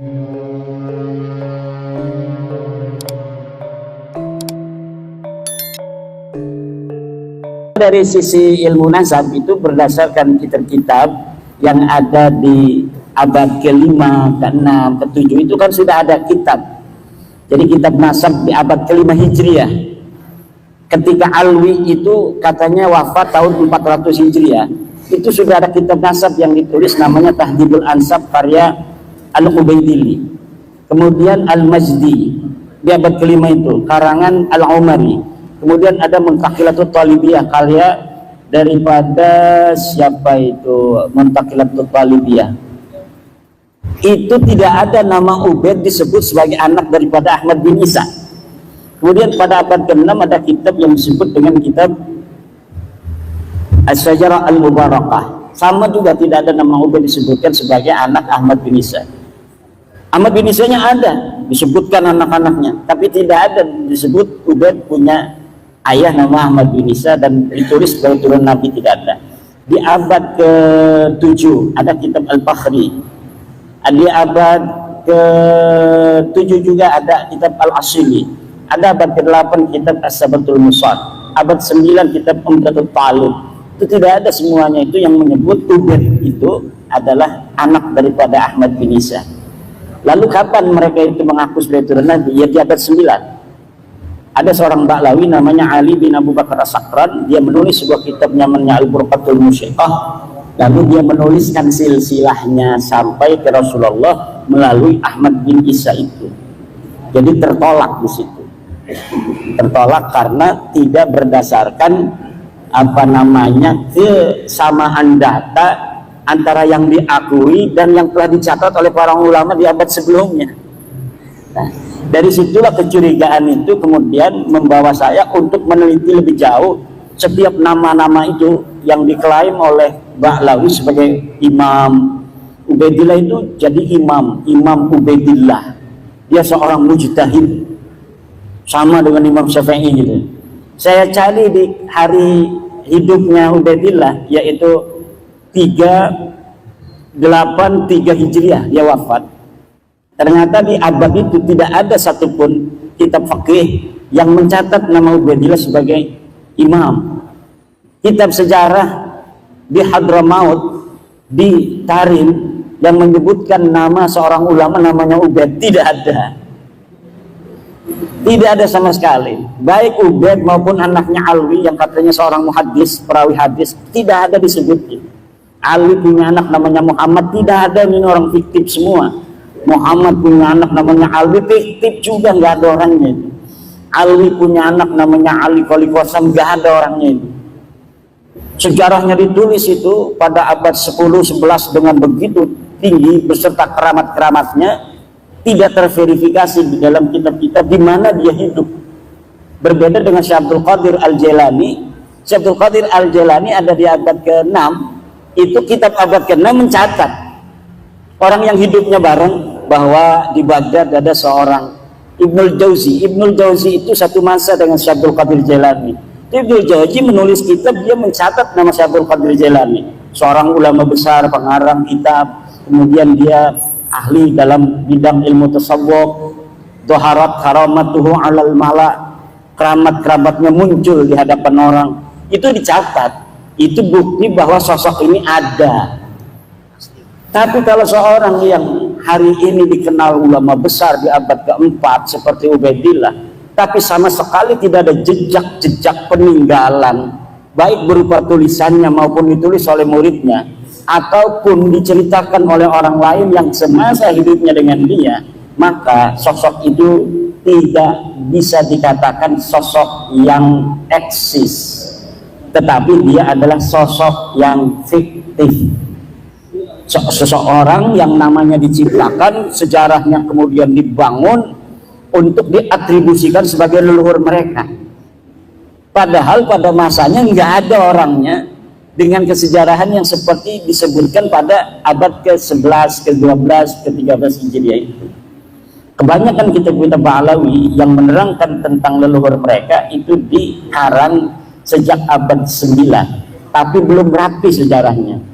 Dari sisi ilmu nasab itu berdasarkan kitab-kitab yang ada di abad ke-5, ke-6, ke-7 itu kan sudah ada kitab. Jadi kitab nasab di abad ke-5 Hijriah. Ketika Alwi itu katanya wafat tahun 400 Hijriah, itu sudah ada kitab nasab yang ditulis namanya Tahdhibul Ansab karya Al-Ubaidili. Kemudian Al-Majdi di abad ke-5 itu karangan Al-Umari. Kemudian ada Muntaqilatul Talibiyah karya daripada siapa itu, Muntaqilatul Talibiyah. Itu tidak ada nama Ubaid disebut sebagai anak daripada Ahmad bin Isa. Kemudian pada abad ke-6 ada kitab yang disebut dengan kitab As-Syajarah Al-Mubarakah. Sama juga tidak ada nama Ubaid disebutkan sebagai anak Ahmad bin Isa. Ahmad bin Isa-nya ada disebutkan anak-anaknya, tapi tidak ada disebut Ubaid punya ayah nama Ahmad bin Isa dan ditulis sebagai turun Nabi, tidak ada. Di abad ke-7 ada kitab Al-Fakhri. Di abad ke-7 juga ada kitab Al-Asili. Ada abad ke-8 kitab As-Sabatul Musad. Abad 9 kitab Umdatul Talib. Itu tidak ada semuanya itu yang menyebut Ubaid itu adalah anak daripada Ahmad bin Isa. Lalu kapan mereka itu mengaku sebagai turun Nabi? Ya di abad 9. Ada seorang Ba'lawi namanya Ali bin Abu Bakar As-Sakran. Dia menulis sebuah kitab namanya Al-Burqatul Musyiqah. Lalu dia menuliskan silsilahnya sampai ke Rasulullah melalui Ahmad bin Isa itu. Jadi tertolak di situ. Tertolak karena tidak berdasarkan kesamaan data antara yang diakui dan yang telah dicatat oleh para ulama di abad sebelumnya. Nah, dari situlah kecurigaan itu kemudian membawa saya untuk meneliti lebih jauh setiap nama-nama itu yang diklaim oleh Ba'lawi sebagai imam. Ubaidillah itu jadi Imam Ubaidillah. Dia seorang mujtahid sama dengan Imam Syafi'i gitu. Saya cari di hari hidupnya Ubaidillah, yaitu 383 Hijriah dia wafat. Ternyata di abad itu tidak ada satupun kitab fikih yang mencatat nama Ubaidillah sebagai imam. Kitab sejarah di Hadramaut, di Tarim, yang menyebutkan nama seorang ulama namanya Ubaid tidak ada. Tidak ada sama sekali. Baik Ubaid maupun anaknya Alwi yang katanya seorang muhaddis, perawi hadis, tidak ada disebutnya. Alwi punya anak namanya Muhammad, tidak ada, ini orang fiktif semua. Muhammad punya anak namanya Alwi, fiktif juga, nggak ada orangnya itu. Alwi punya anak namanya Ali Qolikosam, nggak ada orangnya itu. Sejarahnya ditulis itu pada abad 10-11 dengan begitu tinggi beserta keramat-keramatnya, tidak terverifikasi di dalam kitab-kitab di mana dia hidup. Berbeda dengan Syekh Abdul Qadir Al-Jailani. Syekh Abdul Qadir Al-Jailani ada di abad ke-6, itu kitab abad ke-6 mencatat orang yang hidupnya bareng bahwa di Baghdad ada seorang Ibnul Jauzi. Ibnul Jauzi itu satu masa dengan Syekh Abdul Qadir Jailani. Ibnul Jauzi menulis kitab, dia mencatat nama Syekh Abdul Qadir Jailani, seorang ulama besar, pengarang kitab. Kemudian dia ahli dalam bidang ilmu tasawuf. Dhaharat karamatuhu alal mala, keramat-keramatnya muncul di hadapan orang. Itu dicatat. Itu bukti bahwa sosok ini ada. Tapi kalau seorang yang hari ini dikenal ulama besar di abad ke-4 seperti Ubaidillah, tapi sama sekali tidak ada jejak-jejak peninggalan, baik berupa tulisannya maupun ditulis oleh muridnya, ataupun diceritakan oleh orang lain yang semasa hidupnya dengan dia, maka sosok itu tidak bisa dikatakan sosok yang eksis, tetapi dia adalah sosok yang fiktif. Seseorang yang namanya diciptakan, sejarahnya kemudian dibangun untuk diatribusikan sebagai leluhur mereka, padahal pada masanya nggak ada orangnya dengan kesejarahan yang seperti disebutkan pada abad ke-11, ke-12, ke-13 Hijriah itu. Kebanyakan kitab-kitab Ba'lawi yang menerangkan tentang leluhur mereka itu dikarang sejak abad 9, tapi belum rapi sejarahnya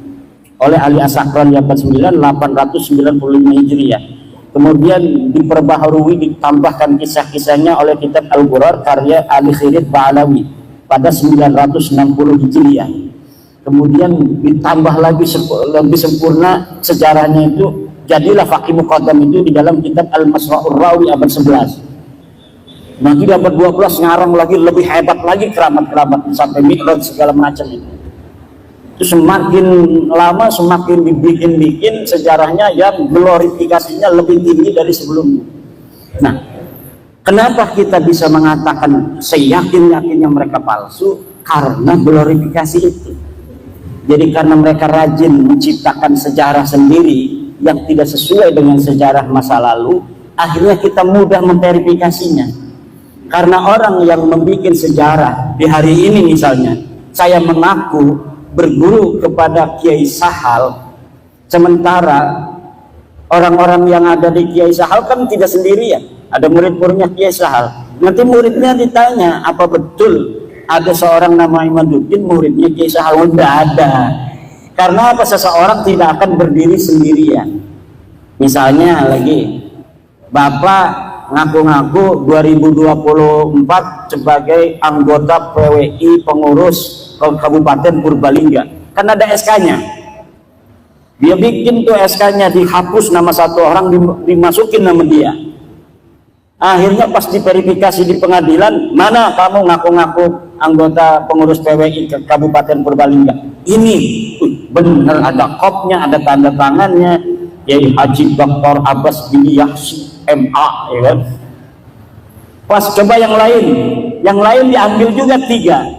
oleh Ali As-Sakran di abad 9, 895 Hijriah. kemudian diperbaharui, ditambahkan kisah-kisahnya oleh kitab Al-Ghurar karya Ali Khirid Ba'alawi pada 960 Hijriah. Kemudian ditambah lagi lebih sempurna sejarahnya itu, jadilah Faqih Muqaddam itu di dalam kitab Al-Masra'ur Rawi abad 11. Nanti dapat 12 ngarang lagi, lebih hebat lagi keramat-keramat sampai Mi'raj segala macam itu. Itu semakin lama semakin dibikin sejarahnya yang glorifikasinya lebih tinggi dari sebelumnya. Nah, kenapa kita bisa mengatakan seyakin-yakinnya mereka palsu? Karena glorifikasi itu. Jadi karena mereka rajin menciptakan sejarah sendiri yang tidak sesuai dengan sejarah masa lalu, akhirnya kita mudah memverifikasinya. Karena orang yang membuat sejarah di hari ini, misalnya saya mengaku berguru kepada Kiai Sahal, sementara orang-orang yang ada di Kiai Sahal kan tidak sendirian, ada murid-muridnya Kiai Sahal. Nanti muridnya ditanya, apa betul ada seorang nama Imaduddin muridnya Kiai Sahal? Tidak ada. Karena apa? Seseorang tidak akan berdiri sendirian. Misalnya lagi Bapak ngaku-ngaku 2024 sebagai anggota PWI pengurus Kabupaten Purbalingga, kan ada SK-nya. Dia bikin tuh SK-nya, dihapus nama satu orang, dimasukin nama dia. Akhirnya pas diverifikasi di pengadilan, mana kamu ngaku-ngaku anggota pengurus PWI ke Kabupaten Purbalingga? Ini benar, ada kopnya, ada tanda tangannya, yaitu Haji Dr. Abbas bin Yahsi MA, ya kan? Pas coba yang lain diambil juga 3,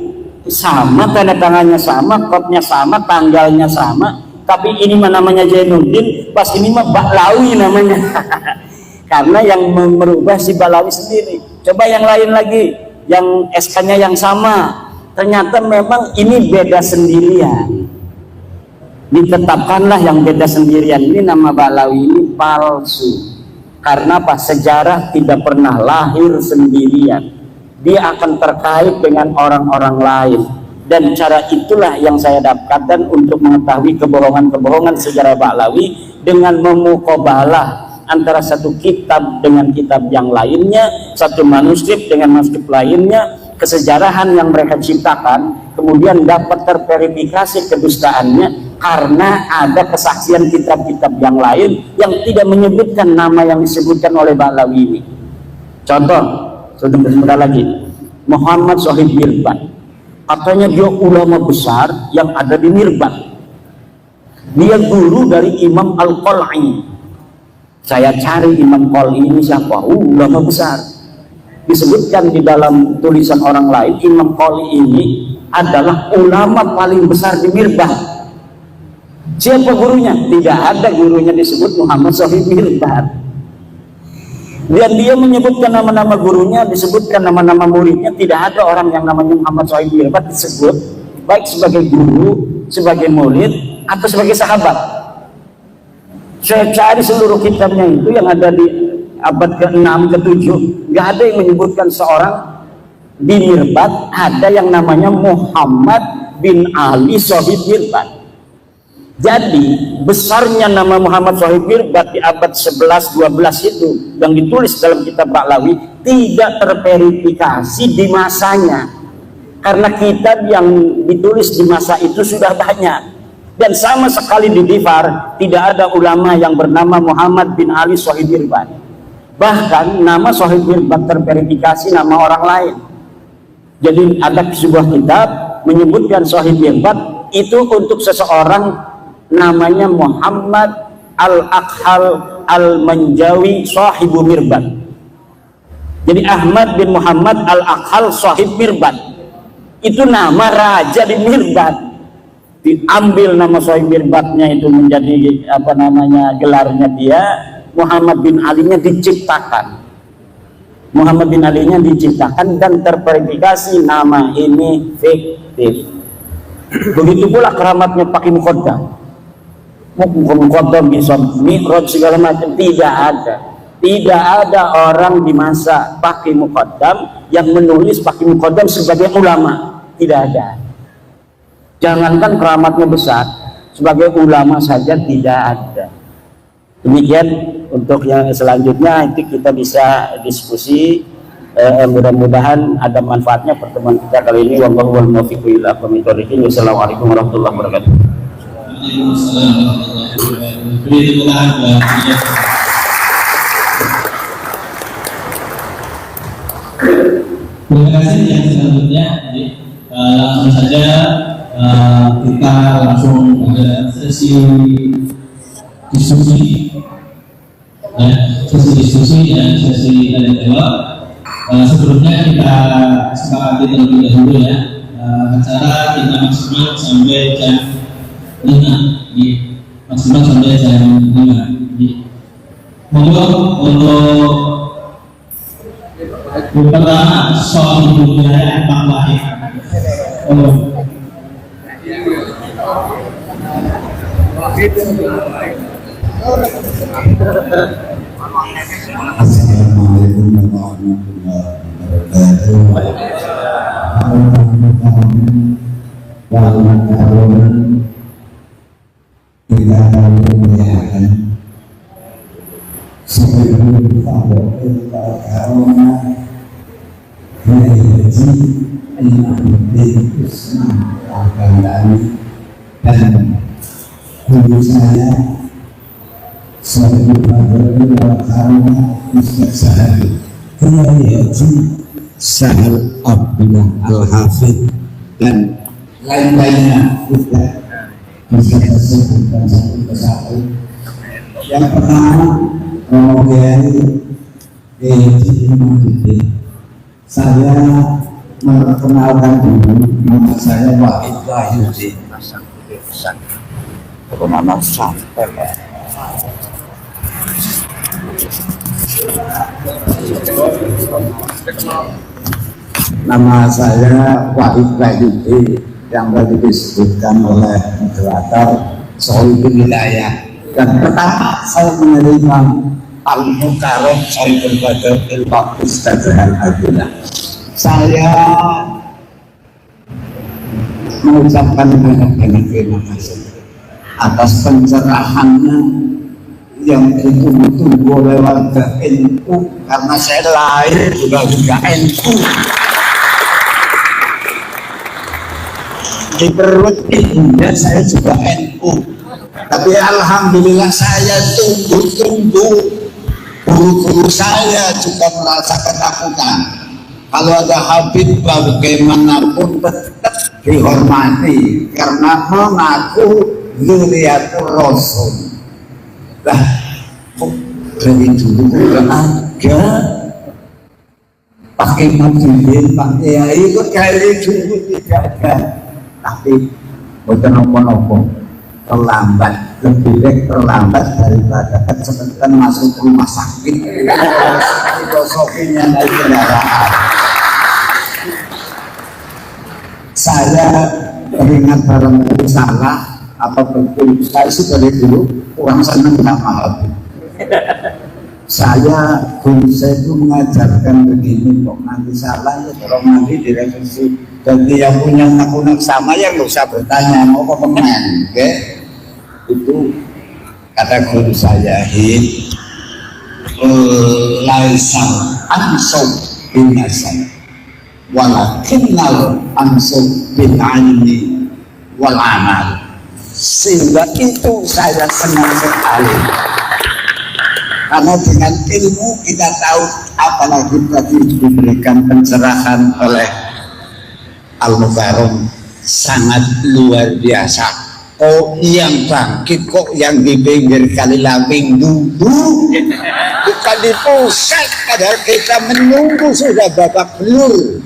sama tanda tangannya sama, kopnya sama, tanggalnya sama, tapi ini mah namanya Zainuddin, pas ini mah Baklawi namanya. Karena yang merubah si Balawi sendiri. Coba yang lain lagi, yang SK-nya yang sama, ternyata memang ini beda sendirian. Ditetapkanlah yang beda sendirian, ini nama Balawi ini palsu. Karena apa? Sejarah tidak pernah lahir sendirian, dia akan terkait dengan orang-orang lain, dan cara itulah yang saya dapatkan untuk mengetahui kebohongan-kebohongan sejarah Ba'lawi dengan memuqabalah antara satu kitab dengan kitab yang lainnya, satu manuskrip dengan manuskrip lainnya, kesejarahan yang mereka ciptakan, kemudian dapat terverifikasi kedustaannya karena ada kesaksian kitab-kitab yang lain yang tidak menyebutkan nama yang disebutkan oleh Ba'lawi ini. Contoh, sebentar lagi, Muhammad Shahid Mirbat, katanya dia ulama besar yang ada di Mirbat. Dia guru dari Imam Al-Qal'i. Saya cari Imam Qal'i ini siapa? Ulama besar. Disebutkan di dalam tulisan orang lain, Imam Qal'i ini adalah ulama paling besar di Mirbat. Siapa gurunya? Tidak ada gurunya disebut Muhammad Shahid Mirbat. Dan dia menyebutkan nama-nama gurunya, disebutkan nama-nama muridnya. Tidak ada orang yang namanya Muhammad Shahid Mirbat disebut, baik sebagai guru, sebagai murid, atau sebagai sahabat. Saya cari seluruh kitabnya itu yang ada di abad ke-6, ke-7, nggak ada yang menyebutkan seorang di Mirbat ada yang namanya Muhammad bin Ali Shahid Mirbat. Jadi besarnya nama Muhammad Shahid Mirbat di abad 11-12 itu yang ditulis dalam kitab Ba'lawi tidak terverifikasi di masanya, karena kitab yang ditulis di masa itu sudah banyak dan sama sekali di Difar tidak ada ulama yang bernama Muhammad bin Ali Shahid Mirbat. Bahkan nama Shahid Mirbat terverifikasi nama orang lain. Jadi ada sebuah kitab menyebutkan Shahid Mirbat itu untuk seseorang namanya Muhammad Al-Akhal Al-Manjawi Sahibu Mirbat. Jadi Ahmad bin Muhammad Al-Akhal Sahib Mirbat itu nama raja di Mirbat. Diambil nama Sahib Mirbatnya itu menjadi apa namanya gelarnya dia. Muhammad bin Ali-nya diciptakan. Muhammad bin Ali-nya diciptakan dan terverifikasi nama ini fiktif. Begitu pula keramatnya Faqih Muqaddam. Muqaddam bisa Mi'raj segala macam, tidak ada. Tidak ada orang di masa Faqih Muqaddam yang menulis Faqih Muqaddam sebagai ulama. Tidak ada. Jangankan keramatnya besar, sebagai ulama saja tidak ada. Demikian untuk yang selanjutnya, nanti kita bisa diskusi. Mudah-mudahan ada manfaatnya pertemuan kita kali ini. Wallahu muwaffiq ila aqwamit thoriqin. Wassalamualaikum warahmatullahi wabarakatuh. Terima kasih. Yang selanjutnya langsung saja kita langsung ada sesi diskusi dan sesi tanya jawab. Sebelumnya kita sepakati terlebih dahulu ya, acara kita maksimal sampai jam 5, maksimal sampai jam 5. Monggo untuk pertama soal budaya Pak Wahid. Assalamualaikum warahmatullahi wabarakatuh. Kita memuliakan sebelum fadhil karena haji Imamuddin Usman Al-Bandani dan guru saya sebelum fadhil karena Ustaz Sahal Haji Sahal Abdullah Al-Hafidh dan lain-lainnya kita bisa sebutkan satu persatu. Yang pertama, Romogiani Haji Imamuddin. Saya memperkenalkan dulu, nama saya Wahid Wahyudi. Nama saya Wahid Wahyudi yang tadi disebutkan oleh moderator Sohibul Wilayah. Dan pertama saya menerima Al-Mukarram Sohibul Badr Ilmu Ustaz Al-Abdullah. Saya mengucapkan banyak-banyak terima kasih atas pencerahannya yang ditunggu-tunggu oleh warga NU, karena saya lahir juga NU. Di perut ibunya saya juga NU, tapi alhamdulillah saya tunggu-tunggu. Guru-guru saya juga merasa ketakutan. Kalau ada Habib bagaimanapun tetap dihormati karena mengaku Zuriatul Rasul. Lah, kok dari dulu udah ada pakai mobil, pakai Kiai, kok dari dulu tidak ada. Tapi bukan apa-apa, terlambat, lebih baik terlambat daripada kecepatan masuk rumah sakit. Filosofinya dari kendaraan. Saya teringat barang salah apa betul. Saya sih dari dulu orang senang sama Habib. Guru saya itu mengajarkan begini, kok nanti salah ya tolong nanti direvisi. Jadi yang punya unek-unek sama ya nggak usah bertanya, mau komen, oke? Itu kata guru saya, laisal ansub bin nasan walakinnal ansub bin ilmi wal amal. Sehingga itu saya senang sekali, karena dengan ilmu kita tahu, apalagi tadi diberikan pencerahan oleh Al-Mukarram sangat luar biasa. Kok yang bangkit, kok yang di pinggir kali Lambing dulu, bukan di pusat. Padahal kita menunggu sudah babak belur.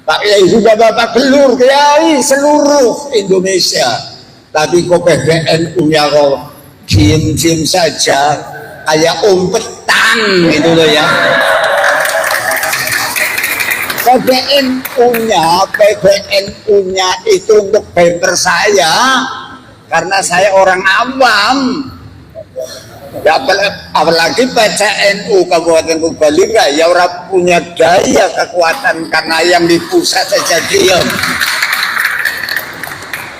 Pak Kiai sudah babak belur, Kiai seluruh Indonesia. Tapi kok PBNU-nya kok diem-diem saja, kayak petang gitu loh ya. PBNU-nya itu untuk bemper saya, karena saya orang awam. Apalagi PCNU Kabupaten Purbalingga ya orang punya daya kekuatan karena yang di pusat saja diam.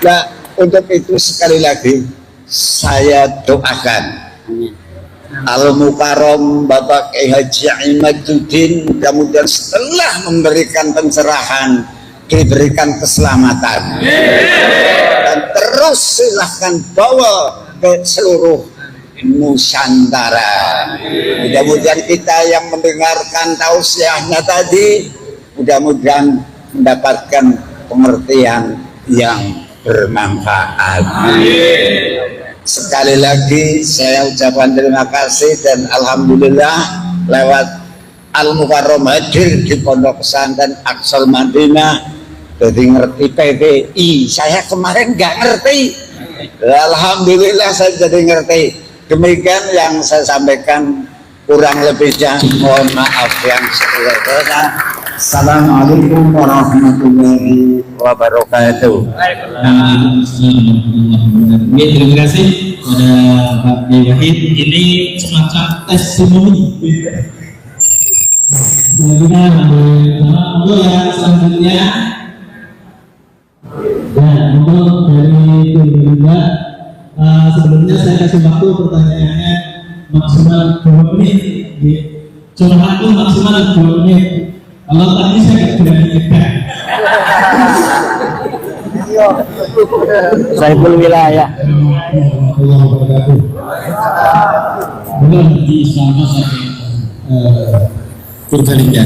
Nah, untuk itu sekali lagi saya doakan Al-Mukarram Bapak Kiai Haji Imaduddin, mudah-mudahan setelah memberikan pencerahan diberikan keselamatan dan terus silahkan bawa ke seluruh Nusantara. Mudah-mudahan kita yang mendengarkan tausiahnya tadi mudah-mudahan mendapatkan pengertian yang bermanfaat. Sekali lagi saya ucapkan terima kasih dan alhamdulillah lewat Al-Mukarram hadir di Pondok Pesantren Aqsal Madinah jadi ngerti PPI. Saya kemarin nggak ngerti, alhamdulillah saya jadi ngerti. Demikian yang saya sampaikan, kurang lebihnya mohon maaf yang sebesar-besarnya. Assalamualaikum warahmatullahi wabarakatuh. Terima kasih kepada Pak Wahid. Ini semacam testimoni. Selanjutnya, yang selanjutnya, dan untuk dari juga sebelumnya saya kasih waktu pertanyaannya maksimal 2 menit. Curhat itu maksimal 2 menit. Kalau tadi saya nggak berani ngegas. Saiful Wilayah. Allah wabarakatuh. Belum disama saja. Purbalingga.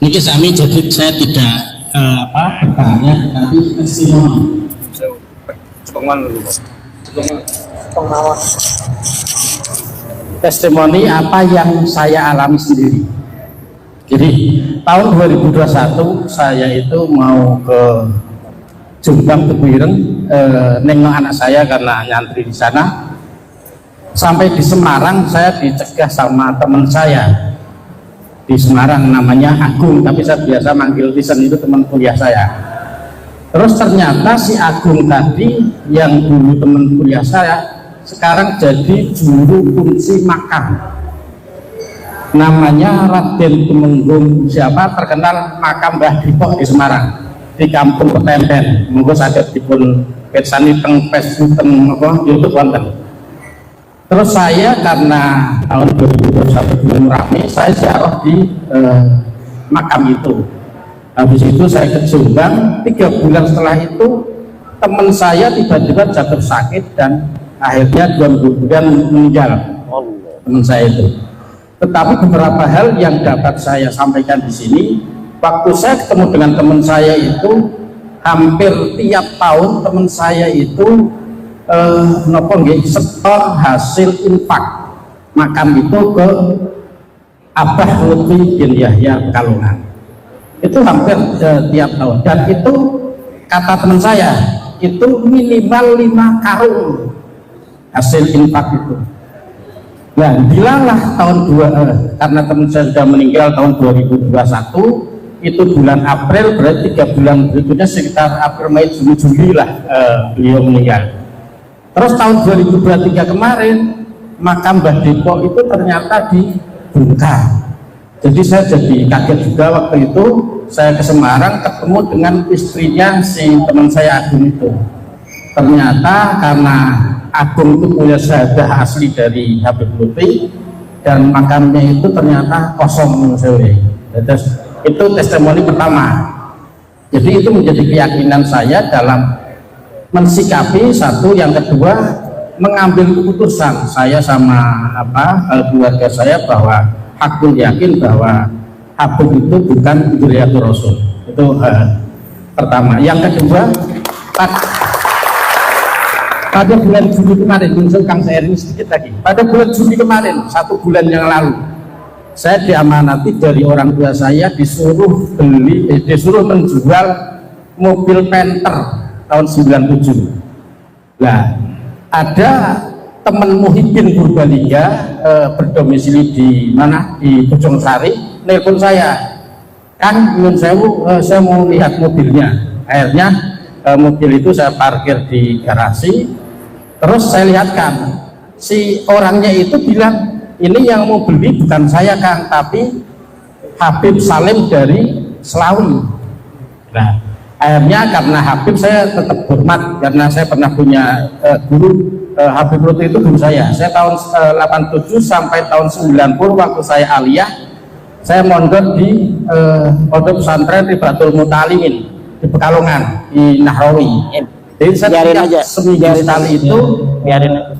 Ini kami jadi saya tidak bertanya, tapi testimoni. Testimoni apa yang saya alami sendiri. Jadi tahun 2021 saya itu mau ke Jombang ke Bireng, nengok anak saya karena nyantri di sana. Sampai di Semarang saya dicegah sama teman saya di Semarang namanya Agung, tapi saya biasa manggil Tisen, itu teman kuliah saya. Terus ternyata si Agung tadi yang dulu teman kuliah saya sekarang jadi juru kunci makam. Namanya Raden Tumenggung siapa terkenal makam Mbah Dipok di Semarang di Kampung Petempen. Monggo saged dipun pirsani teng Facebook teng YouTube wonten. Terus saya karena tahun 2021 belum rame, saya ziarah di makam itu. Habis itu saya ke Jombang, 3 bulan setelah itu teman saya tiba-tiba jatuh sakit dan akhirnya 2 bulan meninggal teman saya itu. Tetapi beberapa hal yang dapat saya sampaikan di sini, waktu saya ketemu dengan teman saya itu hampir tiap tahun teman saya itu setor hasil infak makam itu ke Abah Lutfi bin Yahya Pekalongan. Itu hampir tiap tahun, dan itu kata teman saya itu minimal 5 karung hasil infak itu. Nah, bilalah tahun karena teman saya sudah meninggal tahun 2021, itu bulan April, berarti 3 bulan berikutnya sekitar April, Mei, Juni, Juli lah beliau meninggal. Terus tahun 2023 kemarin makam Mbah Depok itu ternyata dibongkar. Jadi saya jadi kaget juga waktu itu. Saya ke Semarang ketemu dengan istrinya si teman saya Agung itu. Ternyata karena Agung itu punya syahadah asli dari Habib Lutfi dan makamnya itu ternyata kosong. Terus itu testimoni pertama. Jadi itu menjadi keyakinan saya dalam mensikapi satu, yang kedua mengambil keputusan saya sama keluarga saya bahwa aku yakin bahwa Habib itu bukan Dzurriyyatur Rasul. Itu pertama. Yang kedua, pada bulan Juli kemarin, Kang sharing sedikit lagi. Pada bulan Juli kemarin, 1 bulan yang lalu, saya diamanati dari orang tua saya disuruh menjual mobil Panther tahun 97. Nah, ada teman Muhyiddin Purbalingga berdomisili di mana, di Bojong Sari, nelpon saya, kan nyun sewu, saya mau lihat mobilnya. Akhirnya mobil itu saya parkir di garasi, terus saya lihatkan si orangnya itu bilang, ini yang mau beli bukan saya Kang, tapi Habib Salim dari Selawi. Nah, Akhirnya karena Habib saya tetap hormat karena saya pernah punya guru Habib Lutfi itu guru saya. Saya tahun 87 sampai tahun 90 waktu saya aliyah, saya mondok di pondok pesantren Ribatul Mutalimin di Pekalongan di Nahrawi. Jadi saya Biarin tiap aja. seminggu sekali itu Biarin.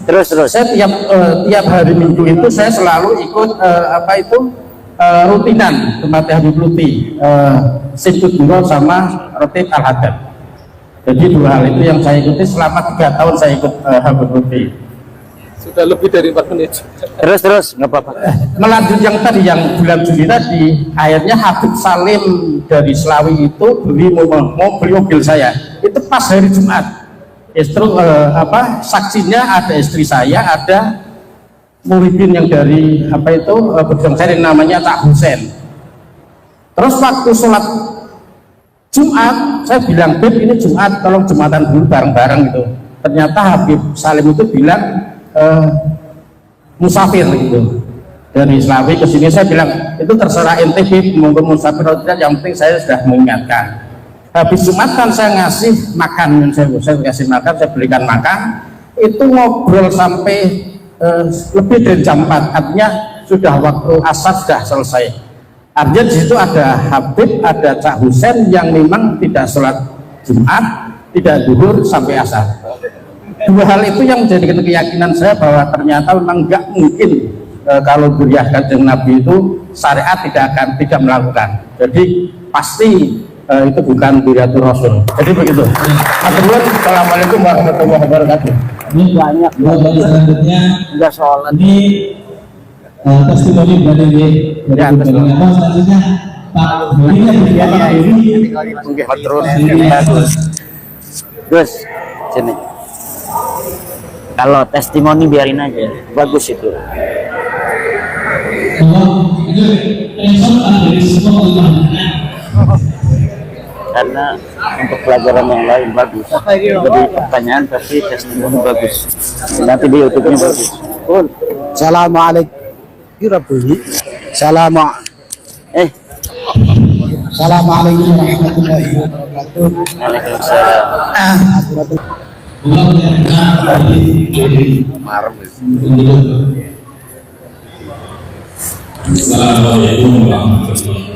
Terus. saya tiap hari Minggu itu saya selalu ikut rutinan tempat Habib Lutfi, Sibut Duro sama Rotib Al-Hadad. Jadi dua hal itu yang saya ikuti selama 3 tahun saya ikut Habib Lutfi. Sudah lebih dari 4 menit. Terus nggak apa-apa. Melanjut yang tadi yang bulan Juli tadi, akhirnya Habib Salim dari Selawi itu mau beli mobil saya. Itu pas hari Jumat. Justru saksinya ada istri saya, ada muridin yang dari berjuang saya namanya Cak Husen. Terus waktu sholat Jumat saya bilang, Beb ini Jumat tolong Jumatan dulu bareng-bareng gitu. Ternyata Habib Salim itu bilang musafir gitu dari Selawi ke sini. Saya bilang itu terserah ente Beb, monggo musafir atau tidak, yang penting saya sudah mengingatkan. Habis Jumatan saya ngasih makan, saya kasih makan, saya belikan makan, itu ngobrol sampai lebih dari jam 4, artinya sudah waktu asar sudah selesai. Artinya di situ ada Habib, ada Cak Husen yang memang tidak sholat Jumat, tidak duhur sampai asar. Dua hal itu yang menjadikan keyakinan saya bahwa ternyata memang nggak mungkin kalau Zuriyah Kanjeng Nabi itu syariat tidak melakukan. Jadi pasti itu bukan Zuriyatul Rasul. Jadi begitu. Assalamualaikum warahmatullahi wabarakatuh. Ini banyak. Selanjutnya Nggak sholat. ini testimoni dari selanjutnya Pak Doni. Gus, sini. Kalau testimoni biarin aja, bagus itu. Karena untuk pelajaran yang lain bagus. Jadi pertanyaan pasti testimoni bagus. Nanti di YouTube-nya bagus. Assalamualaikum. Assalamualaikum warahmatullahi wabarakatuh. Waalaikumsalam. Assalamualaikum warahmatullahi wabarakatuh.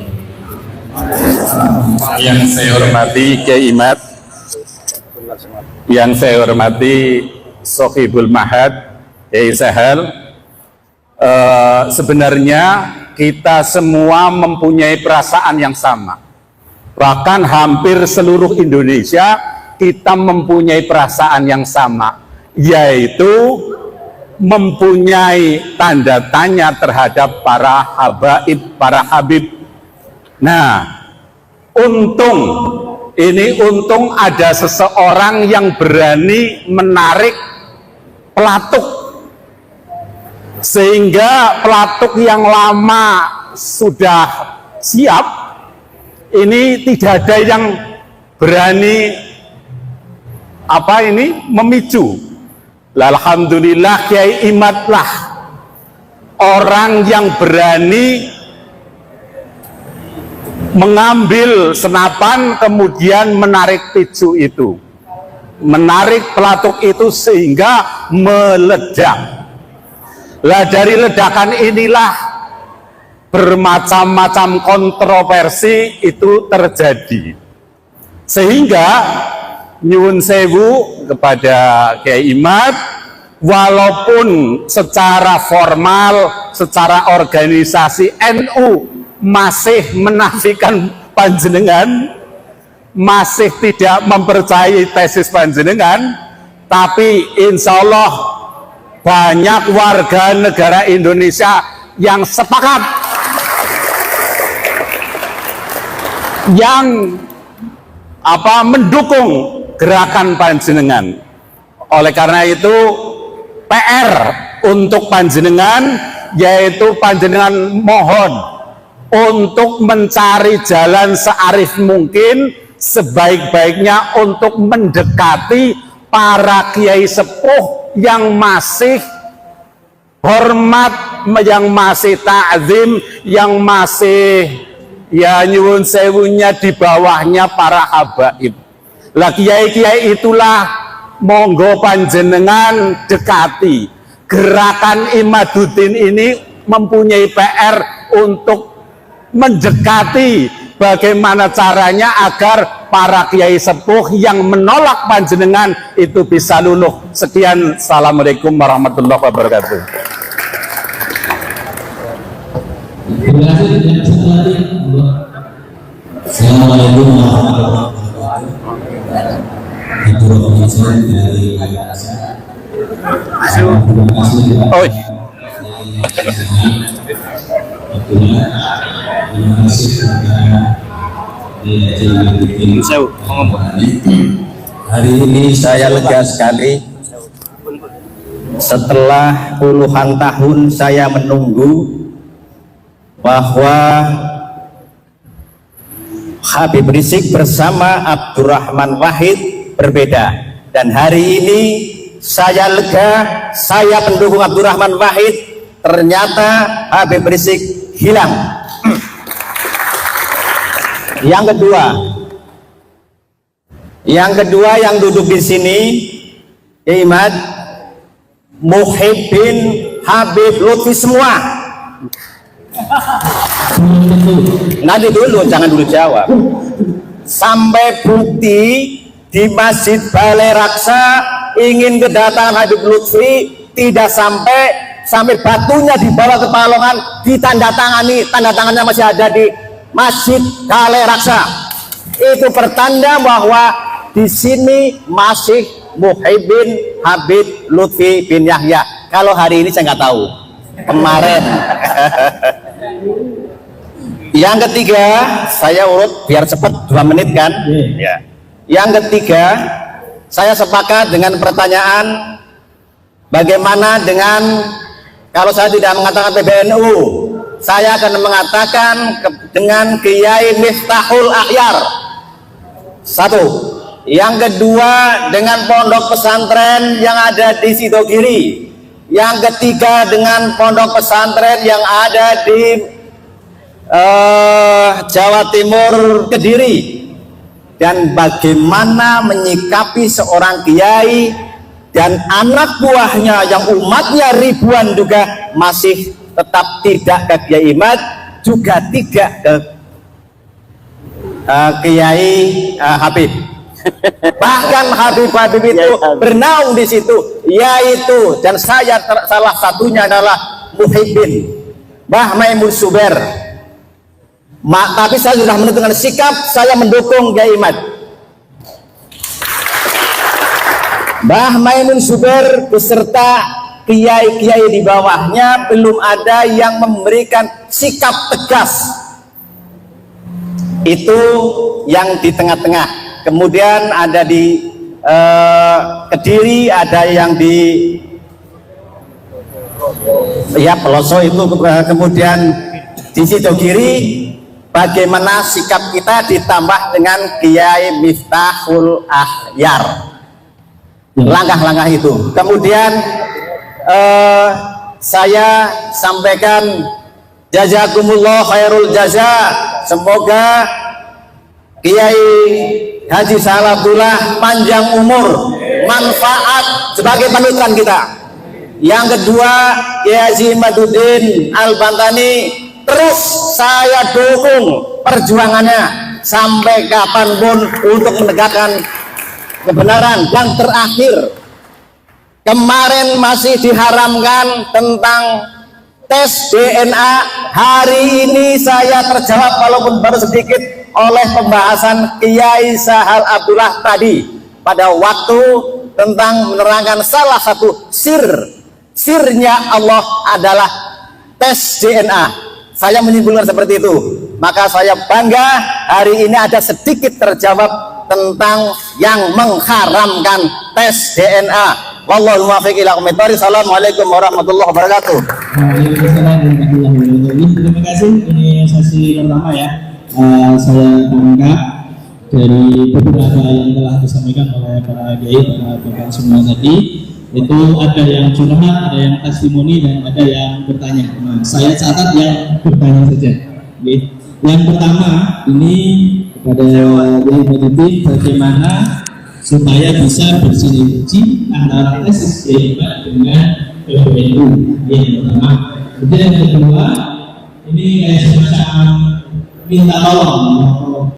Yang saya hormati Kiai Imad, yang saya hormati Sohibul Mahad, Kiai Sahal. Sebenarnya kita semua mempunyai perasaan yang sama. Bahkan hampir seluruh Indonesia kita mempunyai perasaan yang sama, yaitu mempunyai tanda tanya terhadap para habaib, para habib. Nah, untung ada seseorang yang berani menarik pelatuk, sehingga pelatuk yang lama sudah siap, ini tidak ada yang berani memicu. Alhamdulillah Kiai Imad lah orang yang berani mengambil senapan kemudian menarik picu itu, menarik pelatuk itu sehingga meledak. Lah dari ledakan inilah bermacam-macam kontroversi itu terjadi, sehingga nyuwun sewu kepada Kiai Imad, walaupun secara formal, secara organisasi NU masih menafikan panjenengan, masih tidak mempercayai tesis panjenengan, tapi insya Allah banyak warga negara Indonesia yang sepakat, yang mendukung gerakan panjenengan. Oleh karena itu PR untuk panjenengan, yaitu panjenengan mohon untuk mencari jalan searif mungkin, sebaik-baiknya untuk mendekati para kiai sepuh yang masih hormat, yang masih ta'zim, yang masih ya nyuwun sewunya di bawahnya para habaib. Lah kiai-kiai itulah monggo panjenengan dekati. Gerakan Imaduddin ini mempunyai PR untuk mendekati bagaimana caranya agar para kiai sepuh yang menolak panjenengan itu bisa luluh. Sekian, assalamualaikum warahmatullahi wabarakatuh. Terima kasih. Yang satu lagi. Assalamualaikum warahmatullahi wabarakatuh. Itu Robinson dari Jakarta. Terima kasih. Oi. Terima kasih Hari ini saya lega sekali. Setelah puluhan tahun saya menunggu bahwa Habib Rizik bersama Abdurrahman Wahid berbeda, dan hari ini saya lega, saya pendukung Abdurrahman Wahid, ternyata Habib Rizik hilang. Yang kedua yang duduk di sini, Imad, Muhyiddin, Habib Lutfi semua. Nanti dulu, jangan dulu jawab. Sampai bukti di Masjid Balai Raksa ingin kedatangan Habib Lutfi, tidak sampai batunya dibawa ke Palongan, ditandatangani, tanda tangannya masih ada di Masjid Balai Raksa. Itu pertanda bahwa di sini masih Muhyiddin Habib Lutfi bin Yahya. Kalau hari ini saya nggak tahu, kemarin. Yang ketiga, saya urut biar cepat 2 menit kan ya. Yang ketiga, saya sepakat dengan pertanyaan bagaimana dengan kalau saya tidak mengatakan PBNU, saya akan mengatakan dengan Kiai Miftahul Akhyar. Satu. Yang kedua dengan pondok pesantren yang ada di Sidogiri. Yang ketiga dengan pondok pesantren yang ada di Jawa Timur, Kediri. Dan bagaimana menyikapi seorang kiai dan anak buahnya yang umatnya ribuan juga masih tetap tidak ke Kiai Imad, juga tidak ke Kiai Habib. Bahkan Habib itu bernaung di situ, yaitu, dan saya salah satunya adalah Muhyiddin Mbah Maimun Zubair. Tapi saya sudah menentukan sikap, saya mendukung Kiai Imad. Mbah Maimun Zubair beserta kiai-kiai di bawahnya belum ada yang memberikan sikap tegas. Itu yang di tengah-tengah. Kemudian ada di Kediri, ada yang di Peloso itu, kemudian di Sidogiri. Bagaimana sikap kita ditambah dengan Kiai Miftahul Akhyar, langkah-langkah itu. Kemudian saya sampaikan jazakumullah khairul jaza, semoga Kiai Haji Saladullah panjang umur, manfaat sebagai panutan kita. Yang kedua, Kiai Haji Imaduddin Al-Bantani, terus saya dukung perjuangannya sampai kapanpun untuk menegakkan kebenaran. Dan terakhir, kemarin masih diharamkan tentang tes DNA. Hari ini saya terjawab walaupun baru sedikit oleh pembahasan Kiai Sahal Abdullah tadi pada waktu tentang menerangkan salah satu sirnya Allah adalah tes DNA. Saya menyimpulkan seperti itu. Maka saya bangga hari ini ada sedikit terjawab tentang yang mengharamkan tes DNA. Wallahu muwaffiq ila aqwamit thoriq. Assalamualaikum warahmatullahi wabarakatuh. Waalaikumsalam warahmatullahi wabarakatuh. Terima kasih. Ini sesi pertama ya. Saya menganggap dari beberapa yang telah disampaikan oleh para kiai, para bapak semua tadi, itu ada yang curhat, ada yang testimoni, dan ada yang bertanya. Nah, saya catat yang bertanya saja. Yang pertama ini kepada Yai Meditif, bagaimana supaya bisa bersinergi antara SSD dengan PBNU. Yang pertama. Kemudian yang kedua, ini kayak semacam minta tolong